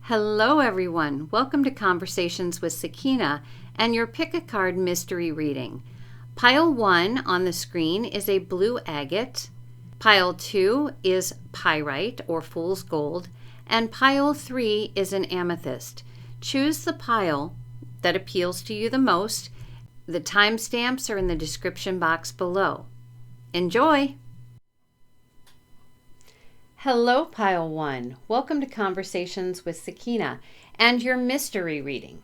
Hello everyone, welcome to Conversations with Sakina and your Pick a Card mystery reading. Pile 1 on the screen is a blue agate, Pile 2 is Pyrite or Fool's Gold, and Pile 3 is an Amethyst. Choose the pile that appeals to you the most. The timestamps are in the description box below. Enjoy! Hello, Pile 1. Welcome to Conversations with Sakina and your mystery reading.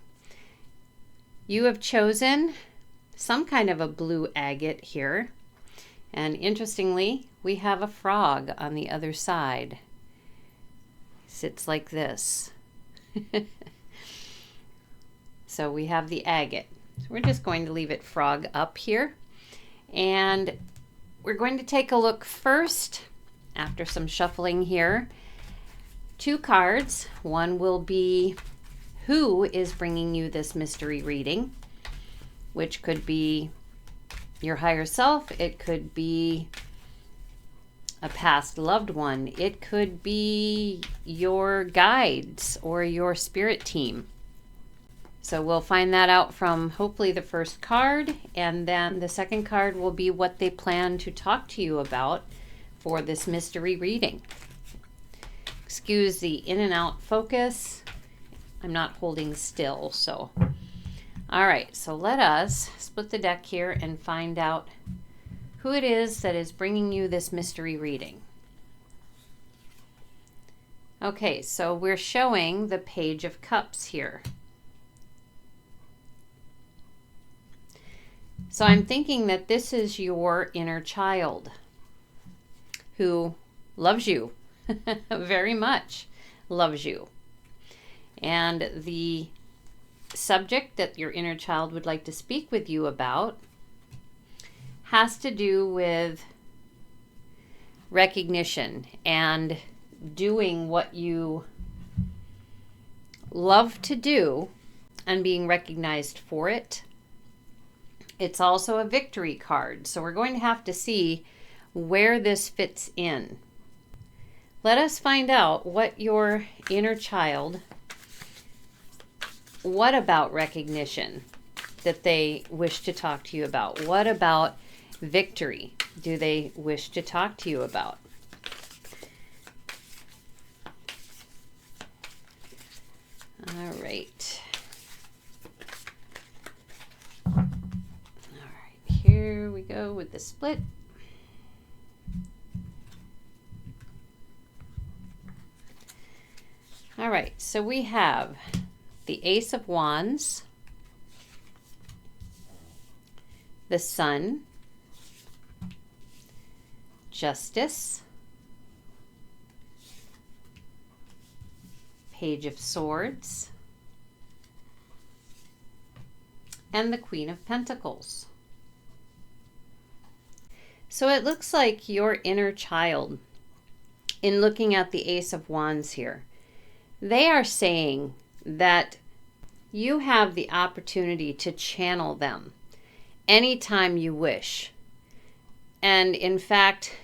You have chosen some kind of a blue agate here. And interestingly, we have a frog on the other side. Sits like this. So we have the agate. So we're just going to leave it frog up here. And we're going to take a look first, after some shuffling here, 2 cards. One will be who is bringing you this mystery reading, which could be your higher self. It could be a past loved one. It could be your guides or your spirit team. So we'll find that out from hopefully the first card, and then the second card will be what they plan to talk to you about for this mystery reading. Excuse the in and out focus. I'm not holding still, so. All right, so let us split the deck here and find out who it is that is bringing you this mystery reading. Okay, so we're showing the Page of Cups here. So I'm thinking that this is your inner child who loves you very much, loves you. And the subject that your inner child would like to speak with you about has to do with recognition and doing what you love to do and being recognized for it. It's also a victory card, so we're going to have to see where this fits in. Let us find out what your inner child, what about recognition that they wish to talk to you about? What about victory do they wish to talk to you about? All right. All right, here we go with the split. All right, so we have the Ace of Wands, the Sun, Justice, Page of Swords, and the Queen of Pentacles. So it looks like your inner child, in looking at the Ace of Wands here, they are saying that you have the opportunity to channel them anytime you wish. And in fact,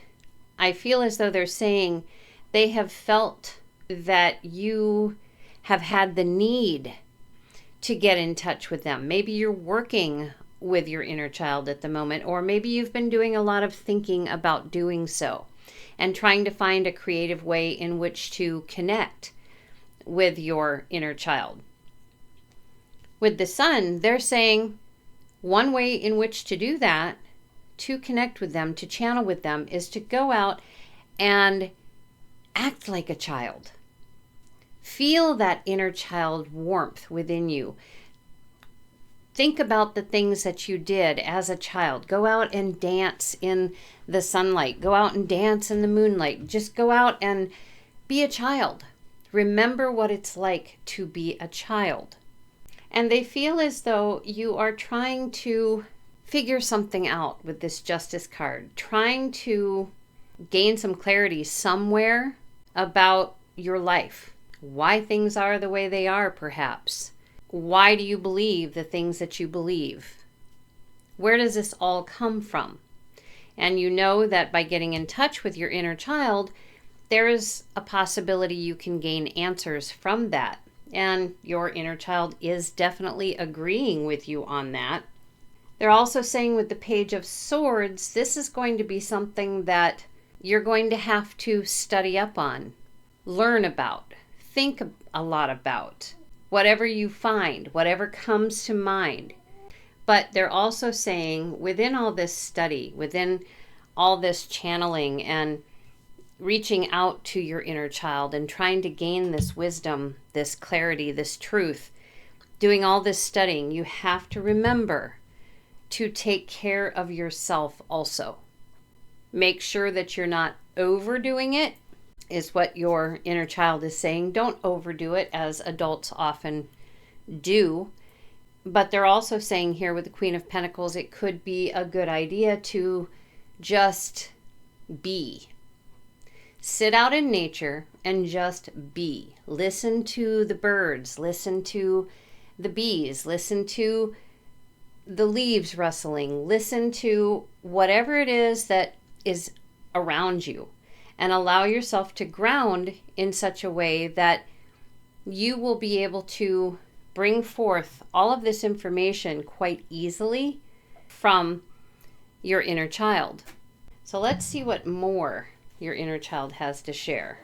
I feel as though they're saying they have felt that you have had the need to get in touch with them. Maybe you're working with your inner child at the moment, or maybe you've been doing a lot of thinking about doing so and trying to find a creative way in which to connect with your inner child. With the Sun, they're saying one way in which to do that, to connect with them, to channel with them, is to go out and act like a child. Feel that inner child warmth within you. Think about the things that you did as a child. Go out and dance in the sunlight. Go out and dance in the moonlight. Just go out and be a child. Remember what it's like to be a child. And they feel as though you are trying to figure something out with this Justice card, trying to gain some clarity somewhere about your life, why things are the way they are, perhaps. Why do you believe the things that you believe? Where does this all come from? And you know that by getting in touch with your inner child, there is a possibility you can gain answers from that. And your inner child is definitely agreeing with you on that. They're also saying with the Page of Swords, this is going to be something that you're going to have to study up on, learn about, think a lot about, whatever you find, whatever comes to mind. But they're also saying within all this study, within all this channeling and reaching out to your inner child and trying to gain this wisdom, this clarity, this truth, doing all this studying, you have to remember to take care of yourself also. Make sure that you're not overdoing it, is what your inner child is saying. Don't overdo it, as adults often do. But they're also saying here with the Queen of Pentacles, it could be a good idea to just be. Sit out in nature and just be. Listen to the birds, listen to the bees, listen to the leaves rustling, listen to whatever it is that is around you, and allow yourself to ground in such a way that you will be able to bring forth all of this information quite easily from your inner child. So let's see what more your inner child has to share.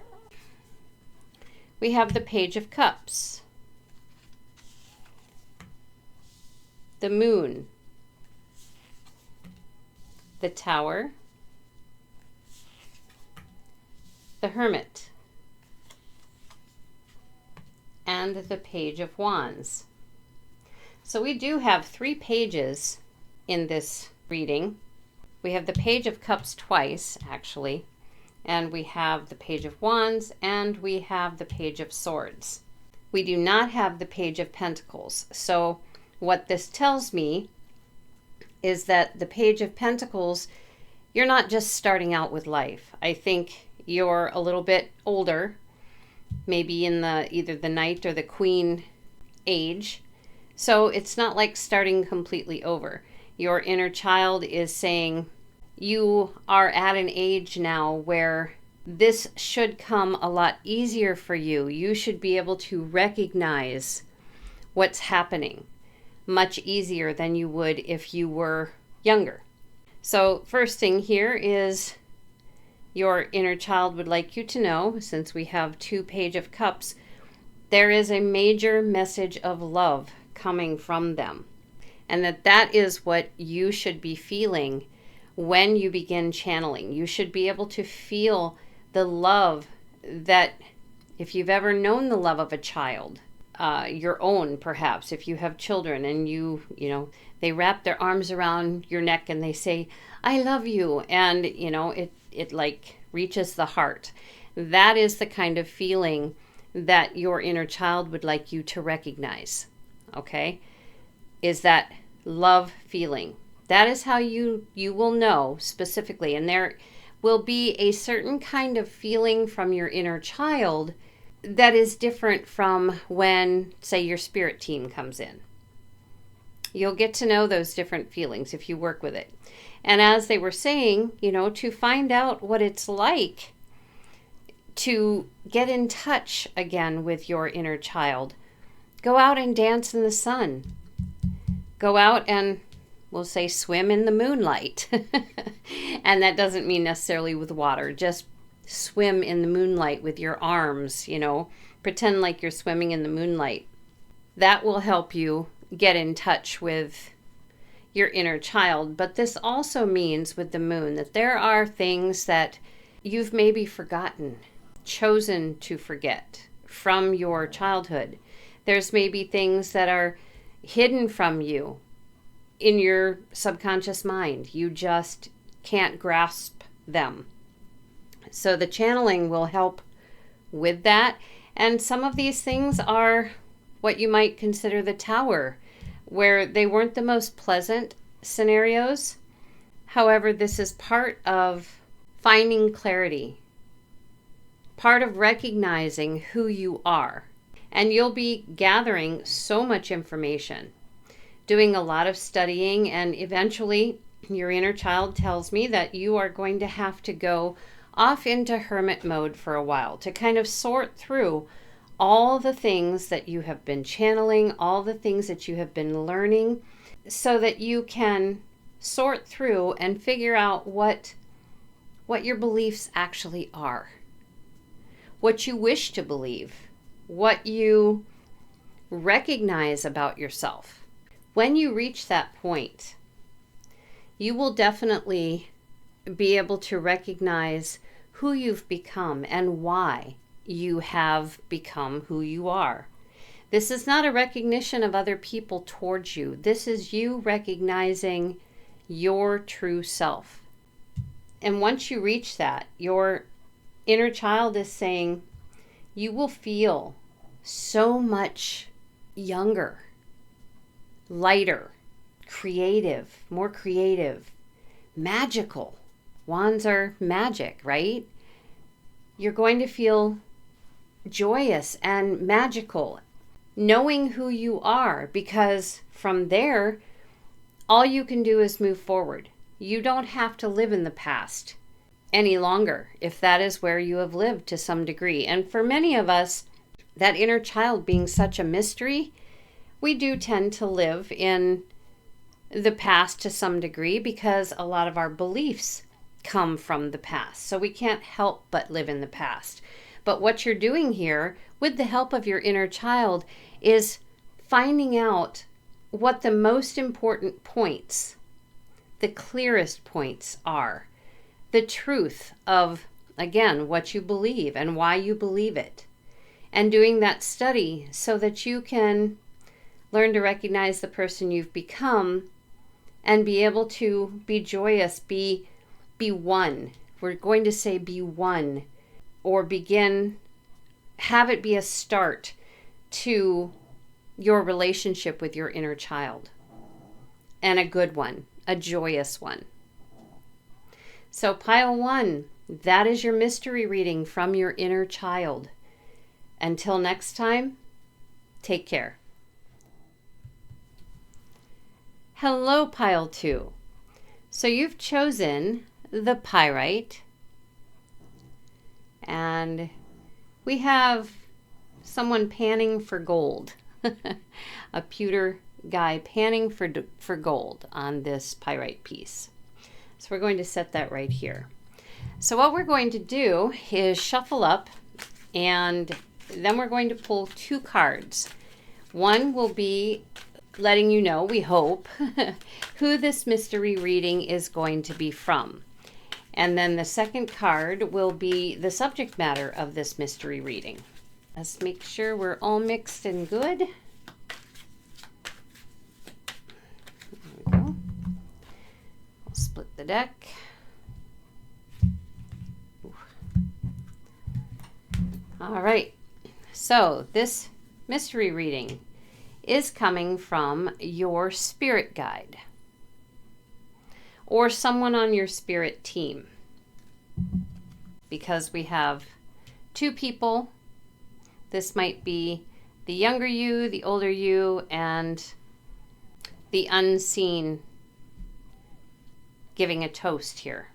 We have the Page of Cups, the Moon, the Tower, the Hermit, and the Page of Wands. So we do have 3 pages in this reading. We have the Page of Cups twice, actually, and we have the Page of Wands, and we have the Page of Swords. We do not have the Page of Pentacles. So what this tells me is that the Page of Pentacles, you're not just starting out with life. I think you're a little bit older, maybe in the either the Knight or the Queen age. So it's not like starting completely over. Your inner child is saying you are at an age now where this should come a lot easier for you. You should be able to recognize what's happening much easier than you would if you were younger. So first thing here is your inner child would like you to know, since we have 2 Page of Cups, there is a major message of love coming from them. And that is what you should be feeling when you begin channeling. You should be able to feel the love that, if you've ever known the love of a child, your own perhaps, if you have children and you know, they wrap their arms around your neck and they say, I love you. And, you know, it like reaches the heart. That is the kind of feeling that your inner child would like you to recognize. Okay? Is that love feeling. That is how you will know specifically. And there will be a certain kind of feeling from your inner child that is different from when, say, your spirit team comes in. You'll get to know those different feelings if you work with it. And as they were saying, you know, to find out what it's like to get in touch again with your inner child, go out and dance in the sun. Go out and, we'll say, swim in the moonlight. And that doesn't mean necessarily with water. Just swim in the moonlight with your arms, you know. Pretend like you're swimming in the moonlight. That will help you get in touch with your inner child. But this also means with the moon that there are things that you've maybe forgotten, chosen to forget from your childhood. There's maybe things that are hidden from you in your subconscious mind. You just can't grasp them. So the channeling will help with that. And some of these things are what you might consider the Tower, where they weren't the most pleasant scenarios. However, this is part of finding clarity, part of recognizing who you are. And you'll be gathering so much information, doing a lot of studying, and eventually your inner child tells me that you are going to have to go off into hermit mode for a while to kind of sort through all the things that you have been channeling, all the things that you have been learning, so that you can sort through and figure out what your beliefs actually are, what you wish to believe, what you recognize about yourself. When you reach that point, you will definitely be able to recognize who you've become and why you have become who you are. This is not a recognition of other people towards you. This is you recognizing your true self. And once you reach that, your inner child is saying, you will feel so much younger, lighter, more creative, magical. Wands are magic, right? You're going to feel joyous and magical, knowing who you are, because from there, all you can do is move forward. You don't have to live in the past any longer if that is where you have lived to some degree. And for many of us, that inner child being such a mystery, we do tend to live in the past to some degree because a lot of our beliefs come from the past. So we can't help but live in the past. But what you're doing here with the help of your inner child is finding out what the most important points, the clearest points are. The truth of, again, what you believe and why you believe it. And doing that study so that you can learn to recognize the person you've become and be able to be joyous, be one. We're going to say be one, or have it be a start to your relationship with your inner child. And a good one, a joyous one. So pile 1, that is your mystery reading from your inner child. Until next time, take care. Hello, pile 2. So you've chosen the Pyrite, and we have someone panning for gold. A pewter guy panning for gold on this Pyrite piece. So we're going to set that right here. So what we're going to do is shuffle up, and then we're going to pull 2 cards. One will be letting you know, we hope, who this mystery reading is going to be from. And then the second card will be the subject matter of this mystery reading. Let's make sure we're all mixed and good. There we go. We'll split the deck. All right. So this mystery reading is coming from your spirit guide or someone on your spirit team, because we have 2 people. This might be the younger you, the older you, and the unseen giving a toast here.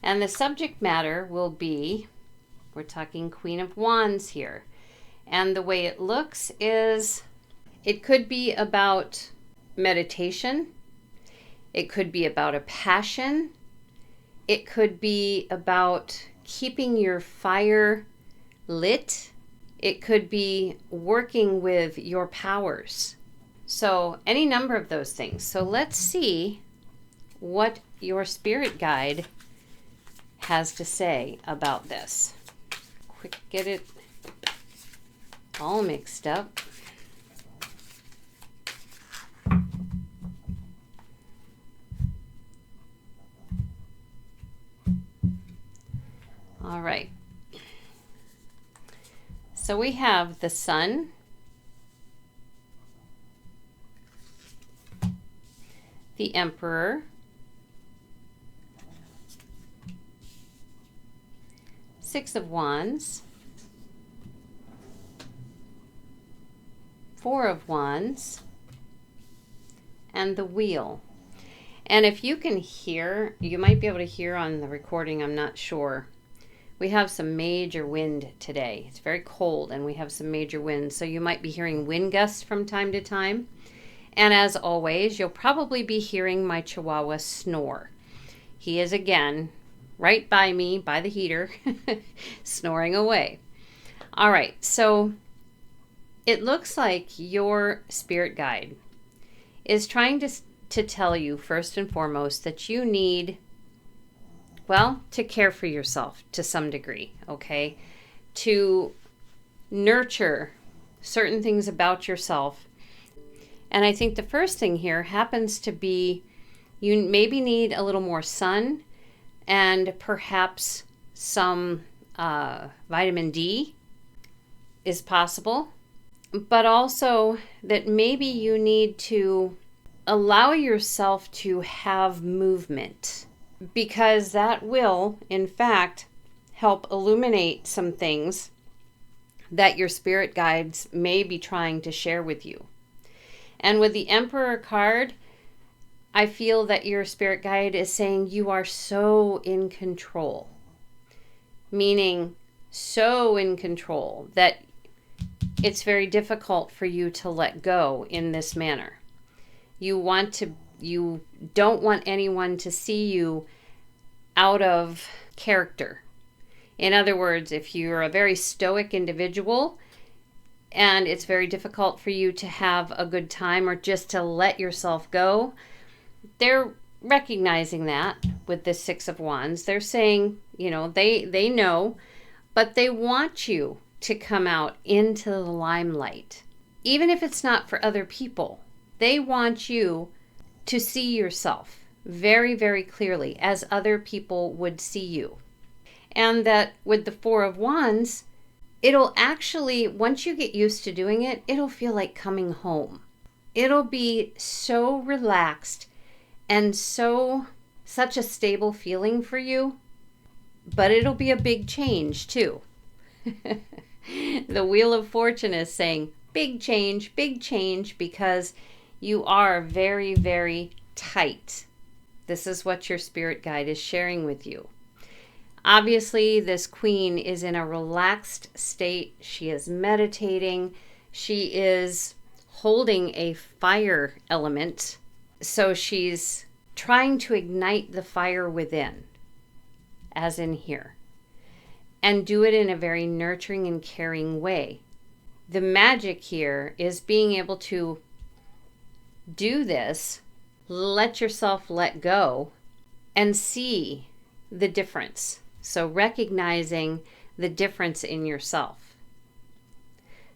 And the subject matter will be, we're talking Queen of Wands here. And the way it looks is, it could be about meditation. It could be about a passion. It could be about keeping your fire lit. It could be working with your powers. So any number of those things. So let's see what your spirit guide has to say about this. Quick, get it all mixed up. All right. So we have the Sun, the Emperor, Six of Wands, Four of Wands, and the Wheel. And if you can hear, you might be able to hear on the recording, I'm not sure. We have some major wind today. It's very cold and we have some major wind. So you might be hearing wind gusts from time to time. And as always, you'll probably be hearing my Chihuahua snore. He is again right by me, by the heater, snoring away. All right, so it looks like your spirit guide is trying to tell you, first and foremost, that you need, well, to care for yourself to some degree, okay? To nurture certain things about yourself. And I think the first thing here happens to be you maybe need a little more sun and perhaps some vitamin D is possible. But also that maybe you need to allow yourself to have movement, because that will, in fact, help illuminate some things that your spirit guides may be trying to share with you. And with the Emperor card, I feel that your spirit guide is saying you are so in control, meaning so in control that it's very difficult for you to let go in this manner. You don't want anyone to see you out of character. In other words, if you're a very stoic individual and it's very difficult for you to have a good time or just to let yourself go, they're recognizing that with the Six of Wands. They're saying, they know, but they want you to come out into the limelight. Even if it's not for other people, they want you to see yourself very, very clearly as other people would see you. And that with the Four of Wands, it'll actually, once you get used to doing it, it'll feel like coming home. It'll be so relaxed and such a stable feeling for you, but it'll be a big change too. The Wheel of Fortune is saying big change, because you are very, very tight. This is what your spirit guide is sharing with you. Obviously, this queen is in a relaxed state. She is meditating. She is holding a fire element. So she's trying to ignite the fire within, as in here, and do it in a very nurturing and caring way. The magic here is being able to do this, let yourself let go, and see the difference. So recognizing the difference in yourself.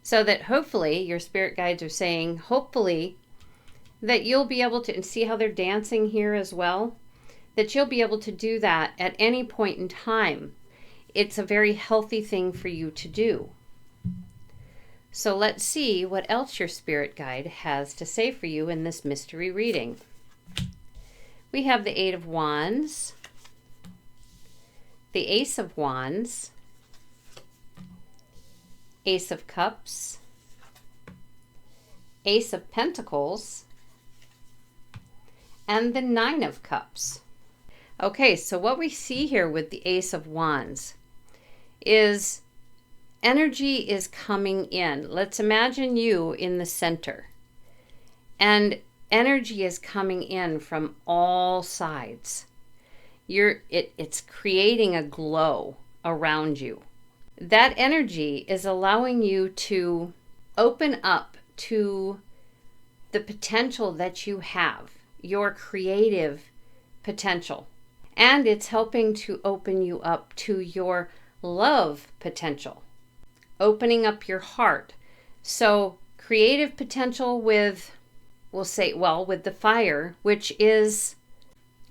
So that hopefully, your spirit guides are saying, hopefully, that you'll be able to, and see how they're dancing here as well, that you'll be able to do that at any point in time. It's a very healthy thing for you to do. So let's see what else your spirit guide has to say for you in this mystery reading. We have the Eight of Wands, the Ace of Wands, Ace of Cups, Ace of Pentacles, and the Nine of Cups. Okay, so what we see here with the Ace of Wands is energy is coming in. Let's imagine you in the center. And energy is coming in from all sides. It's creating a glow around you. That energy is allowing you to open up to the potential that you have, your creative potential. And it's helping to open you up to your love potential, opening up your heart. So creative potential with, with the fire, which is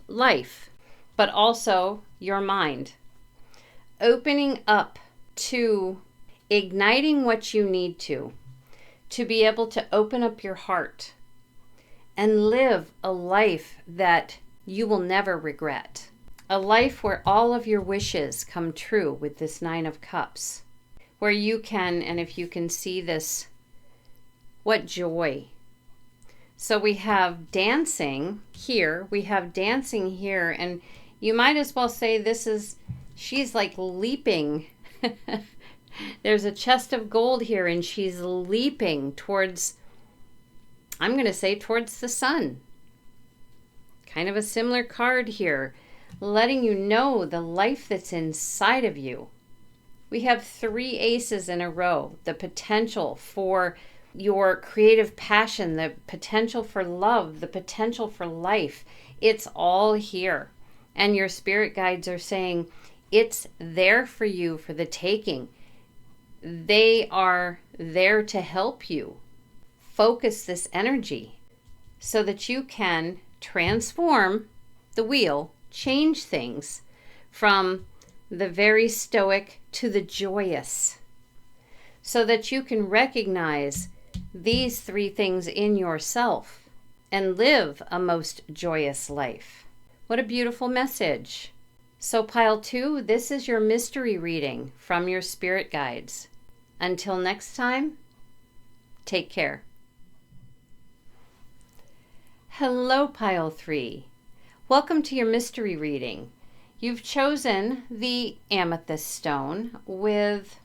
life, but also your mind. Opening up to igniting what you need to be able to open up your heart and live a life that you will never regret. A life where all of your wishes come true with this Nine of Cups. Where you can, and if you can see this, what joy. So we have dancing here, and you might as well say this is She's like leaping. There's a chest of gold here, and she's leaping towards, I'm going to say, towards the sun. Kind of a similar card here, letting you know the life that's inside of you. We have 3 aces in a row. The potential for your creative passion, the potential for love, the potential for life. It's all here. And your spirit guides are saying it's there for you for the taking. They are there to help you focus this energy so that you can transform the wheel, change things from the very stoic to the joyous, so that you can recognize these 3 things in yourself and live a most joyous life. What a beautiful message. So pile 2, this is your mystery reading from your spirit guides. Until next time, take care. Hello, pile 3. Welcome to your mystery reading. You've chosen the amethyst stone with,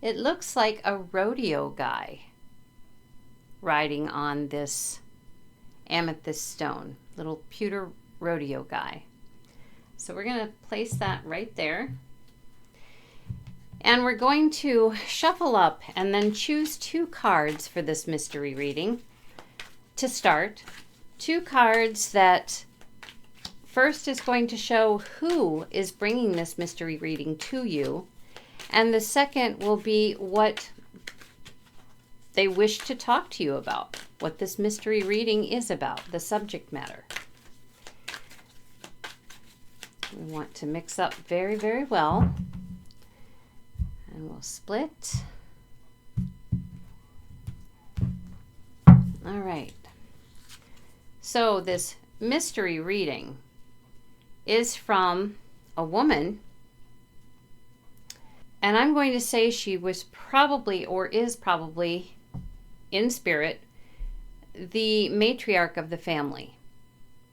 it looks like a rodeo guy riding on this amethyst stone, little pewter rodeo guy. So we're going to place that right there. And we're going to shuffle up and then choose 2 cards for this mystery reading to start. 2 cards that first is going to show who is bringing this mystery reading to you. And the second will be what they wish to talk to you about, what this mystery reading is about, the subject matter. We want to mix up very, very well. And we'll split. All right. So this mystery reading is from a woman. And I'm going to say she was probably, or is probably, in spirit, the matriarch of the family.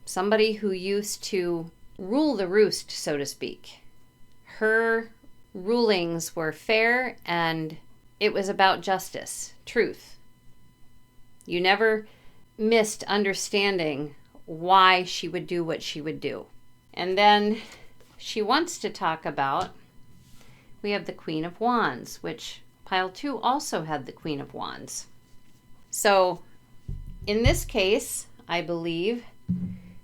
Somebody who used to rule the roost, so to speak. Her rulings were fair, and it was about justice, truth. You never missed understanding why she would do what she would do. And then she wants to talk about, we have the Queen of Wands, which pile 2 also had the Queen of Wands. So in this case, I believe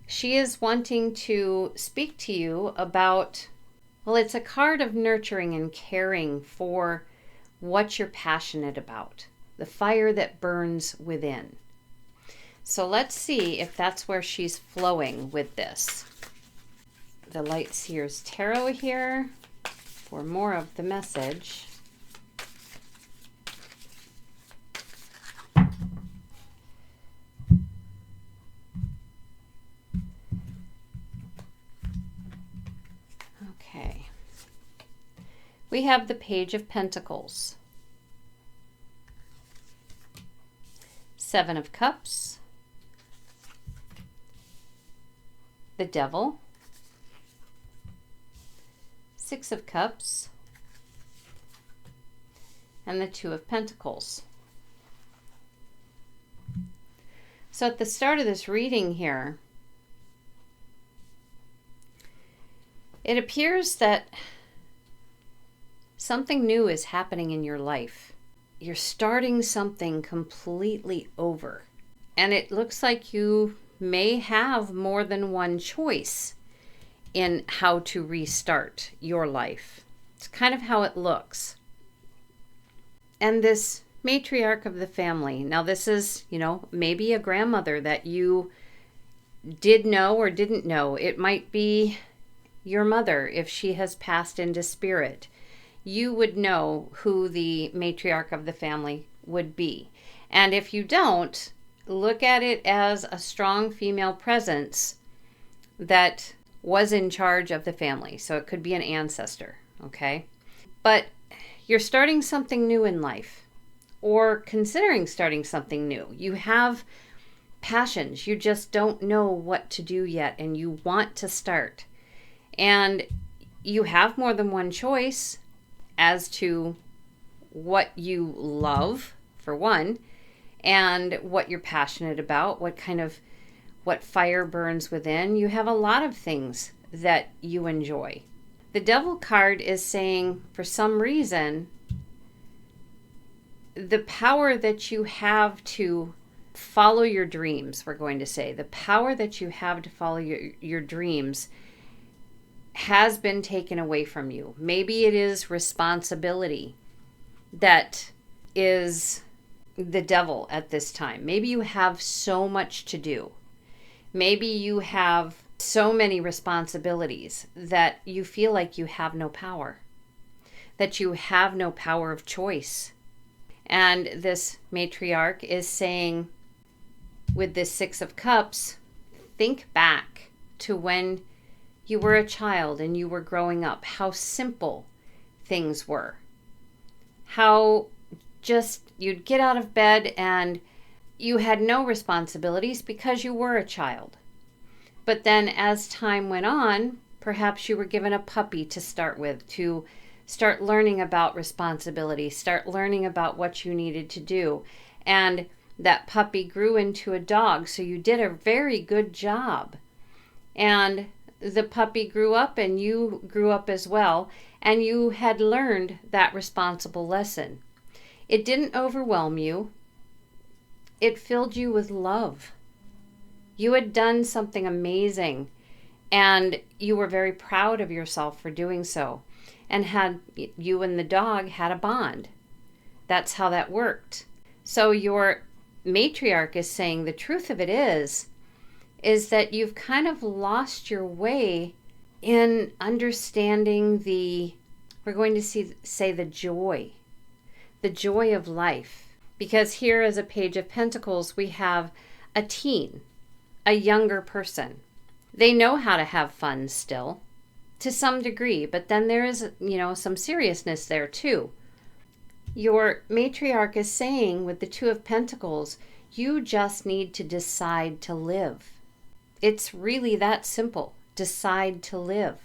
she is wanting to speak to you about, well, it's a card of nurturing and caring for what you're passionate about, the fire that burns within. So let's see if that's where she's flowing with this. The Light Seer's Tarot here for more of the message. Okay. We have the Page of Pentacles, 7 of Cups, the Devil, 6 of Cups, and the 2 of Pentacles. So at the start of this reading here, it appears that something new is happening in your life. You're starting something completely over. And it looks like you may have more than one choice in how to restart your life. It's kind of how it looks. And this matriarch of the family, now this is, maybe a grandmother that you did know or didn't know. It might be your mother if she has passed into spirit. You would know who the matriarch of the family would be. And if you don't, look at it as a strong female presence that was in charge of the family. So it could be an ancestor, okay? But you're starting something new in life, or considering starting something new. You have passions. You just don't know what to do yet, and you want to start. And you have more than one choice as to what you love, for one, and what you're passionate about, what fire burns within. You have a lot of things that you enjoy. The Devil card is saying, for some reason, the power that you have to follow your dreams, we're going to say, the power that you have to follow your dreams has been taken away from you. Maybe it is responsibility that is the devil at this time. Maybe you have so much to do. Maybe you have so many responsibilities that you feel like you have no power, that you have no power of choice. And this matriarch is saying, with this Six of Cups, think back to when you were a child and you were growing up, how simple things were. How just you'd get out of bed and you had no responsibilities because you were a child. But then as time went on, perhaps you were given a puppy to start with, to start learning about responsibility, start learning about what you needed to do. And that puppy grew into a dog, so you did a very good job. And the puppy grew up and you grew up as well, and you had learned that responsible lesson. It didn't overwhelm you. It filled you with love. You had done something amazing, and you were very proud of yourself for doing so. And you and the dog had a bond. That's how that worked. So your matriarch is saying the truth of it is that you've kind of lost your way in understanding we're going to say the joy of life. Because here as a Page of Pentacles, we have a teen, a younger person. They know how to have fun still, to some degree, but then there is, some seriousness there too. Your matriarch is saying with the Two of Pentacles, you just need to decide to live. It's really that simple. Decide to live.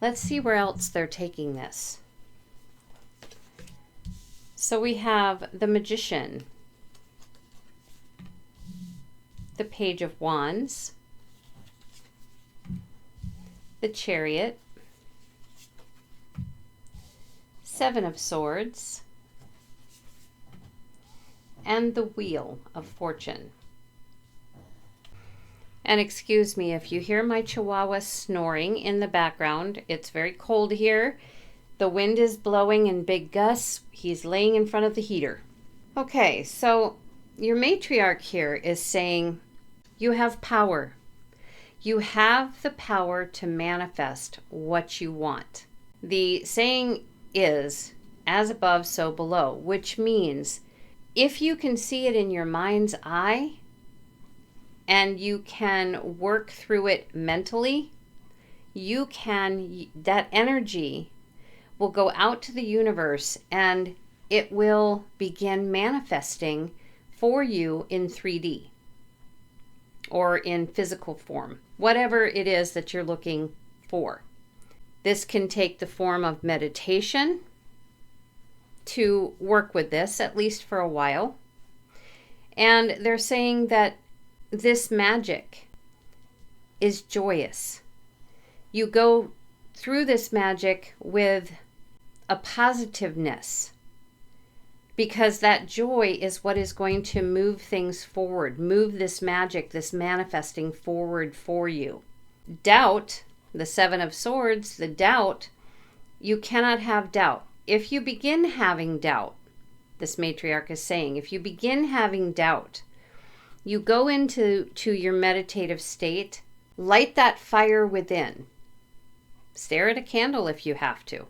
Let's see where else they're taking this. So we have the Magician, the Page of Wands, the Chariot, Seven of Swords, and the Wheel of Fortune. And excuse me if you hear my chihuahua snoring in the background. It's very cold here. The wind is blowing in big gusts. He's laying in front of the heater. Okay, so your matriarch here is saying you have power. You have the power to manifest what you want. The saying is, as above, so below, which means if you can see it in your mind's eye and you can work through it mentally, that energy will go out to the universe and it will begin manifesting for you in 3D or in physical form, whatever it is that you're looking for. This can take the form of meditation to work with this, at least for a while. And they're saying that this magic is joyous. You go through this magic with a positiveness, because that joy is what is going to move things forward, move this magic, this manifesting forward for you. Doubt, the Seven of Swords, the doubt, you cannot have doubt. If you begin having doubt, this matriarch is saying, if you begin having doubt, you go into your meditative state, light that fire within. Stare at a candle if you have to.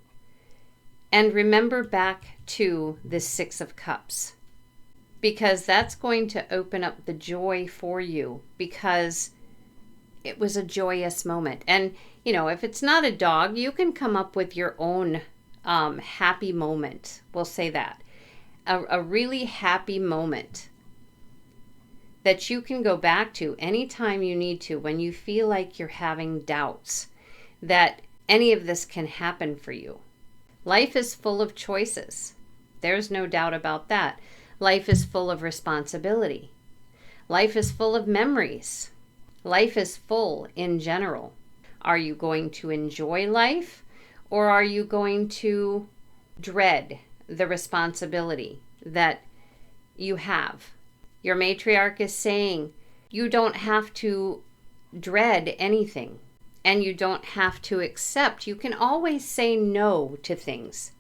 And remember back to this Six of Cups, because that's going to open up the joy for you, because it was a joyous moment. And, if it's not a dog, you can come up with your own happy moment. We'll say that. A really happy moment that you can go back to anytime you need to when you feel like you're having doubts. that any of this can happen for you. Life is full of choices. There's no doubt about that. Life is full of responsibility. Life is full of memories. Life is full in general. Are you going to enjoy life, or are you going to dread the responsibility that you have? Your matriarch is saying you don't have to dread anything, and you don't have to accept. You can always say no to things.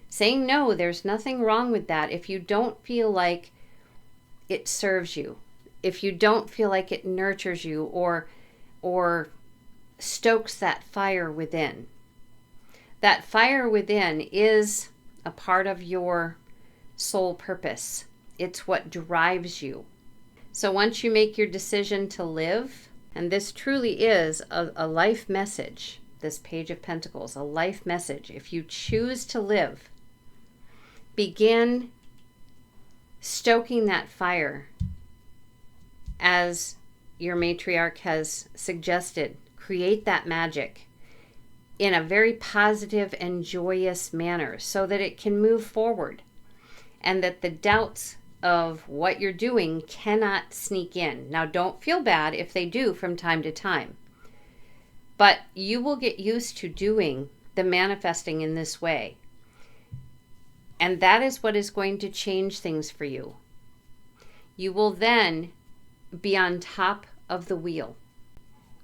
Saying no, there's nothing wrong with that if you don't feel like it serves you, if you don't feel like it nurtures you or stokes that fire within. That fire within is a part of your soul purpose. It's what drives you. So once you make your decision to live, and this truly is a life message, this Page of Pentacles, a life message. If you choose to live, begin stoking that fire as your matriarch has suggested. Create that magic in a very positive and joyous manner so that it can move forward and that the doubts of what you're doing cannot sneak in. Now, don't feel bad if they do from time to time, but you will get used to doing the manifesting in this way. And that is what is going to change things for you. You will then be on top of the wheel,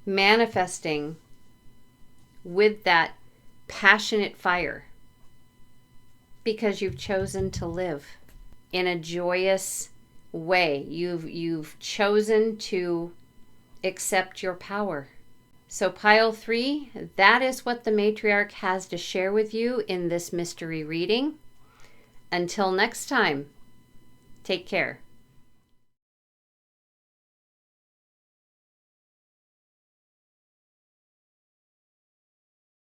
manifesting with that passionate fire, because you've chosen to live in a joyous way. You've chosen to accept your power. So pile 3, that is what the matriarch has to share with you in this mystery reading. Until next time, take care.